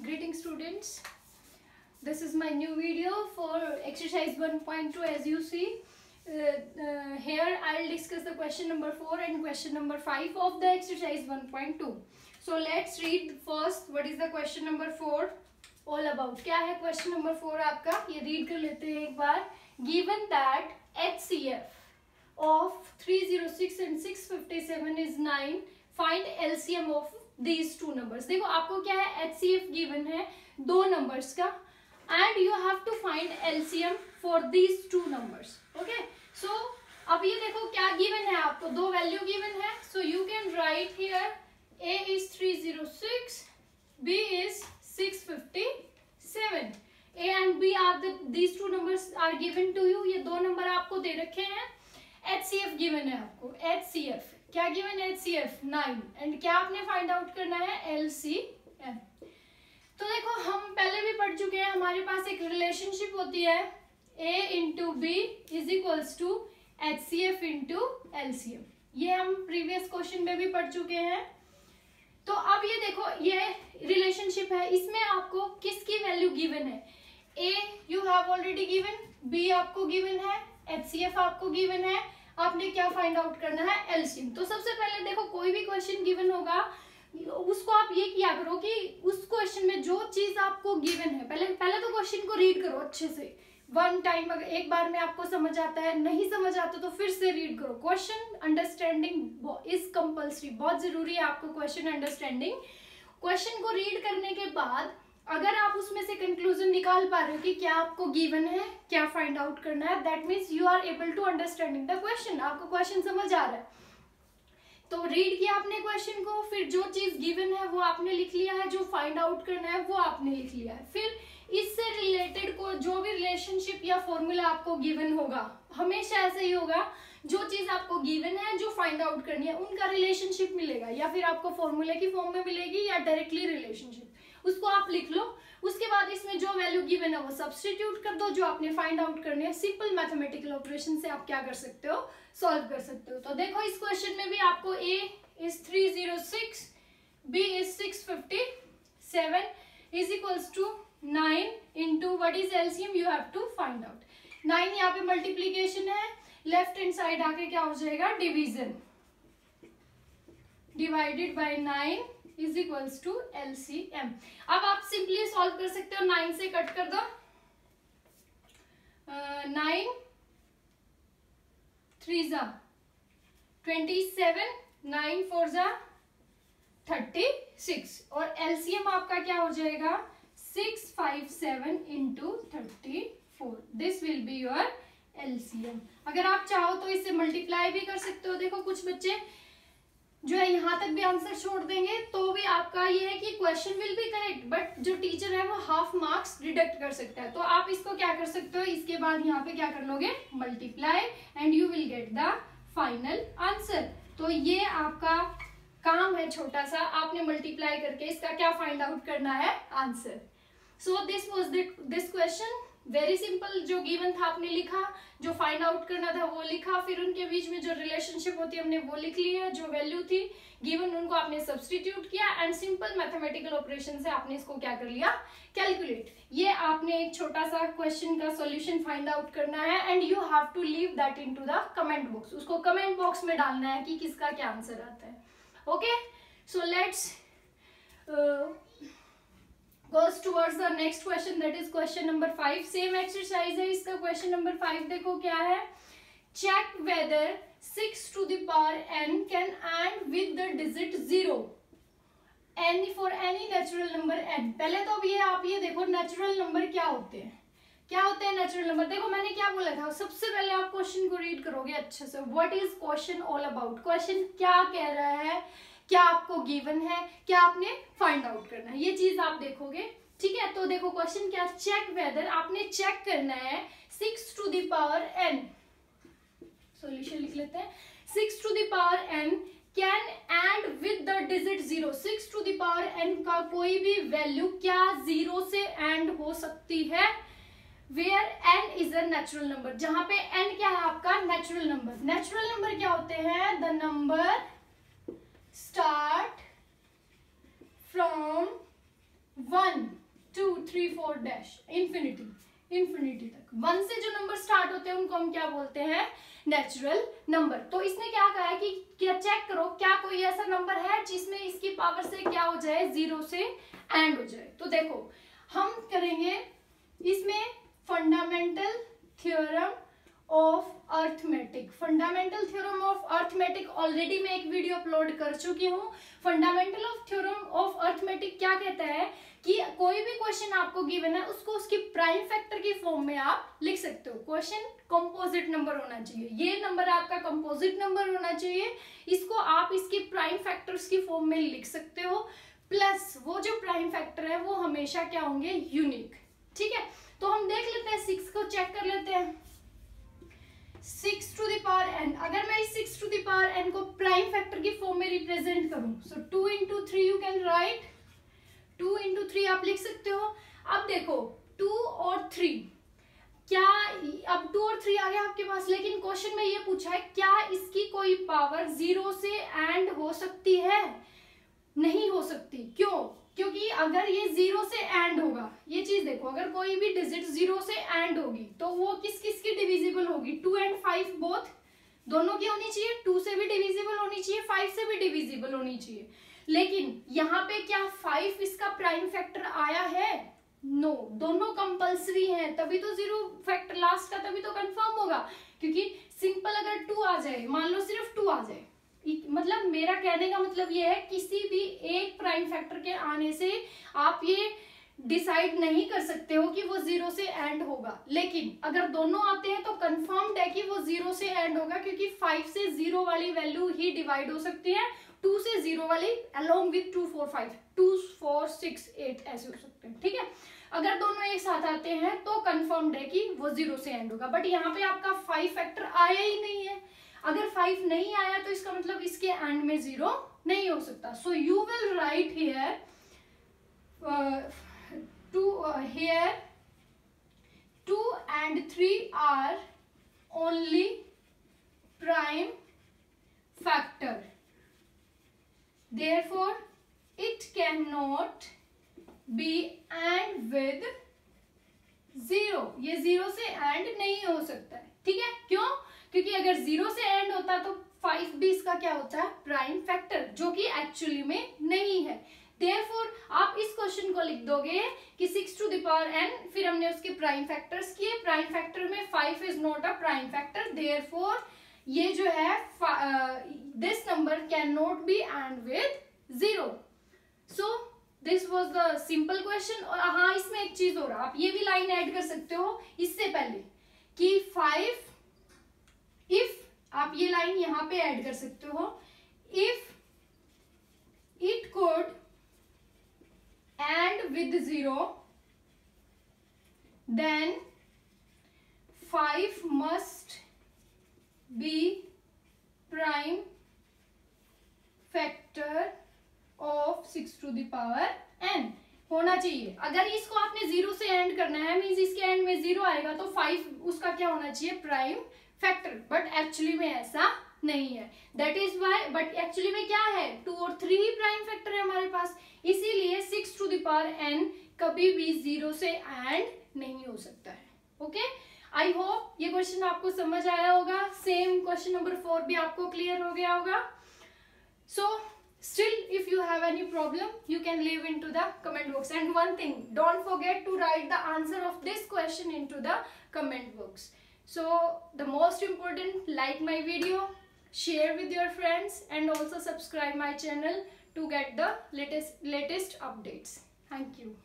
Greetings students, this is my new video for exercise 1.2. As you see here I'll discuss the question number 4 and question number 5 of the exercise 1.2. So let's read first what is the question number 4 all about. क्या है question number 4 आपका, ये read कर लेते हैं एक बार. Given that HCF of 306 and 657 is 9, find LCM of these two numbers. देखो आपको क्या है, HCF given है दो numbers का and you have to find LCM for these two numbers. Okay, so अब ये देखो क्या given है आपको, दो value given है. So you can write here A is 306, B is 657. A and B are these two numbers are given to you. ये दो number आपको दे रखे हैं. HCF given है आपको, HCF क्या given है, HCF 9 एंड क्या आपने फाइंड आउट करना है, LCM. तो देखो हम पहले भी पढ़ चुके हैं, हमारे पास एक रिलेशनशिप होती है A into B is equals to HCF into LCM. ये हम प्रीवियस क्वेश्चन में भी पढ़ चुके हैं. तो अब ये देखो ये रिलेशनशिप है, इसमें आपको किसकी वैल्यू गिवन है, A you have already given, B आपको गिवन है, HCF आपको गिवन है. आपने क्या फाइंड आउट करना है, एलसीएम. तो सबसे पहले देखो कोई भी क्वेश्चन गिवन होगा उसको आप ये किया करो कि उस क्वेश्चन में जो चीज आपको गिवन है पहले तो क्वेश्चन को रीड करो अच्छे से वन टाइम. अगर एक बार में आपको समझ आता है, नहीं समझ आता तो फिर से रीड करो. क्वेश्चन अंडरस्टैंडिंग इज कंपल्सरी, बहुत जरूरी है आपको क्वेश्चन अंडरस्टैंडिंग. क्वेश्चन को रीड करने के बाद अगर आप उसमें से कंक्लूजन निकाल पा रहे हो कि क्या आपको गिवन है, क्या फाइंड आउट करना है, that means you are able to understanding the question. आपको क्वेश्चन समझ आ रहा है. तो रीड किया आपने क्वेश्चन को, फिर जो चीज गिवन है वो आपने लिख लिया है, जो फाइंड आउट करना है वो आपने लिख लिया है. फिर इससे रिलेटेड को जो भी रिलेशनशिप या फॉर्मूला आपको गिवन होगा, हमेशा ऐसे ही होगा, जो चीज आपको गिवन है जो फाइंड आउट करनी है उनका रिलेशनशिप मिलेगा, या फिर आपको फॉर्मूले की फॉर्म में मिलेगी या डायरेक्टली रिलेशनशिप, उसको आप लिख लो. उसके बाद इसमें जो वैल्यू गिवन है वो सब्स्टिट्यूट कर दो, जो आपने फाइंड आउट करने हैं. सिंपल मैथमेटिकल ऑपरेशन से आप क्या कर सकते हो, सॉल्व कर सकते हो. तो देखो इस क्वेश्चन में भी आपको A is 306, B is 657 is equals to 9 into what is LCM, you have to find out. 9 यहाँ पे मल्टीप्लीकेशन है, लेफ्ट हैंड साइड आके क्या हो जाएगा, division. Divided by 9 is equals to LCM. अब आप सिंपली सॉल्व कर सकते हो, 9 से कट कर दो. 9 3 जा 27, 9 4 जा 36 और LCM आपका क्या हो जाएगा, 657 into 34. This will be your LCM. अगर आप चाहो तो इसे मल्टीप्लाई भी कर सकते हो. देखो कुछ बच्चे जो है यहाँ तक भी आंसर छोड़ देंगे तो भी आपका ये है कि question will be correct, but जो टीचर है वो हाफ मार्क्स डिडक्ट कर सकता है. तो आप इसको क्या कर सकते हो, इसके बाद यहाँ पे क्या कर लोगे, multiply and you will get the final answer. तो ये आपका काम है छोटा सा, आपने मल्टीप्लाई करके इसका क्या फाइंड आउट करना है, answer. So this was this question, very simple. जो गिवन था आपने लिखा, जो फाइंड आउट करना था वो लिखा, फिर उनके बीच में जो रिलेशनशिप होती है हमने वो लिख ली है, जो वैल्यू थी गिवन उनको आपने सब्स्टिट्यूट किया एंड सिंपल मैथमेटिकल ऑपरेशन से आपने इसको क्या कर लिया, कैलकुलेट. ये आपने एक छोटा सा क्वेश्चन का सॉल्यूशन फाइंड आउट करना है and you have to leave that into the comment box. उसको कमेंट बॉक्स में डालना है कि किसका क्या आंसर आता है. Okay, so let's goes towards the next question, that is question number 5. same exercise है इसका. question number 5 देखो क्या है, check whether 6 to the power n can end with the digit 0 any for any natural number n. पहले तो अब ये आप ये देखो नेचुरल नंबर क्या होते हैं, क्या होते हैं नेचुरल नंबर. देखो मैंने क्या बोला था, सबसे पहले आप क्वेश्चन को रीड करोगे अच्छे से. What is question all about, question क्या कह रहा है, क्या आपको गिवन है, क्या आपने फाइंड आउट करना है, ये चीज आप देखोगे. ठीक है, तो देखो क्वेश्चन क्या, चेक वेदर, आपने चेक करना है 6 to the power n. Solution लिख लेते हैं. 6 to the power n can end with the digit 0. 6 to the power n का कोई भी वैल्यू क्या 0 से एंड हो सकती है, where n is a natural number. जहां पे n क्या है आपका, नेचुरल नंबर. नेचुरल नंबर क्या होते हैं, the number start from 1 4 dash infinity तक। 1 से जो नंबर स्टार्ट होते हैं उनको हम क्या बोलते हैं, नेचुरल नंबर। तो इसने क्या कहा है कि क्या चेक करो क्या कोई ऐसा नंबर है जिसमें इसकी पावर से क्या हो जाए, 0 से एंड हो जाए। तो देखो हम करेंगे इसमें fundamental theorem of arithmetic. Fundamental theorem of arithmetic already मैं एक वीडियो अपलोड कर चुकी हूँ। Fundamental of theorem of arithmetic क्या कहता है कि कोई भी क्वेश्चन आपको गिवन है उसको उसकी प्राइम फैक्टर की फॉर्म में आप लिख सकते हो। क्वेश्चन कंपोजिट नंबर होना चाहिए, ये नंबर आपका कंपोजिट नंबर होना चाहिए, इसको आप इसकी प्राइम फैक्टर्स की फॉर्म में लिख सकते हो। प्लस वो जो प्राइम फैक्टर है वो हमेशा क्या होंगे, यूनिक। ठीक है, तो हम देख लेते हैं 6 को चेक कर लेते हैं। 6 टू द पावर n, अगर मैं इस 6 टू द पावर n को प्राइम फैक्टर की फॉर्म में रिप्रेजेंट करूं, सो 2 into 3 you can write, 2 into 3 आप लिख सकते हो। अब देखो 2 और 3 क्या, अब 2 और 3 आ गया आपके पास, लेकिन क्वेश्चन में ये पूछा है क्या इसकी कोई पावर 0 से एंड हो सकती है, नहीं हो सकती। क्यों, क्योंकि अगर ये 0 से एंड होगा, ये चीज देखो, अगर कोई भी डिजिट 0 से एंड होगी तो वो किस किस की डिविजिबल होगी, 2 and 5 बोथ, दोनों की होनी चाहिए, 2 से भी डिविजिबल होनी चाहिए, 5 से भी डिविजिबल होनी चाहिए। लेकिन यहाँ पे क्या 5 इसका प्राइम फैक्टर आया है, नो, दोनों कंपल्सरी हैं, तभी तो 0 फैक्टर लास्ट का तभी तो कंफर्म होगा। क्योंकि सिंपल अगर 2 आ जाए, मान लो सिर्फ 2 आ जाए, मतलब मेरा कहने का मतलब ये है किसी भी एक प्राइम फैक्टर के आने से आप ये डिसाइड नहीं कर सकते हो कि वो 0 से एंड होगा। लेकिन अगर दोनों आते हैं तो कंफर्म्ड है कि वो 0 से एंड होगा, क्योंकि 5 से 0 वाली वैल्यू ही डिवाइड हो सकती है, 2 से 0 वाली अलोंग विथ 2 4 5, 2 4 6 8 ऐसे हो सकते हैं। ठीक है, अगर दोनों एक साथ आते हैं तो कंफर्म्ड है कि वो 0 से एंड होगा। बट यहाँ पे आपका 5 फैक्टर आया ही नहीं है, अगर 5 नहीं आया तो इसका मतलब इसके एंड में 0 नहीं हो सकता। So you will write here 2 and 3 are only prime factor, therefore it cannot be and with 0, ये 0 से एंड नहीं हो सकता है। ठीक है, क्यों, क्योंकि अगर 0 से एंड होता तो 5 भी इसका क्या होता है, प्राइम फैक्टर, जो कि एक्चुअली में नहीं है। देयरफॉर आप इस क्वेश्चन को लिख दोगे कि 6 टू द पावर n, फिर हमने उसके प्राइम फैक्टर्स किए, प्राइम फैक्टर में 5 is not a prime factor, therefore ये जो है this number can not be and with 0। So this was the simple question. और हाँ, इसमें एक चीज और, आप ये भी लाइन ऐड कर सकते हो इससे पहले कि 5, इफ आप ये लाइन यहां पे ऐड कर सकते हो, if it could end with 0 then 5 must be prime factor of 6 to the power n होना चाहिए। अगर इसको आपने 0 से एंड करना है, मींस इसके एंड में 0 आएगा तो 5 उसका क्या होना चाहिए, प्राइम फैक्टर। बट एक्चुअली में ऐसा नहीं है, that is why, but actually में क्या है, 2 और 3 ही प्राइम फैक्टर है हमारे पास, इसीलिए 6 टू द पावर n कभी भी 0 से एंड नहीं हो सकता है। ओके, आई होप ये क्वेश्चन आपको समझ आया होगा। सेम क्वेश्चन नंबर 4 भी आपको क्लियर हो गया होगा। सो still if you have any problem you can leave into the comment box, and one thing, don't forget to write the answer of this question into the comment box. So the most important, like my video, share with your friends, and also subscribe my channel to get the latest updates. Thank you.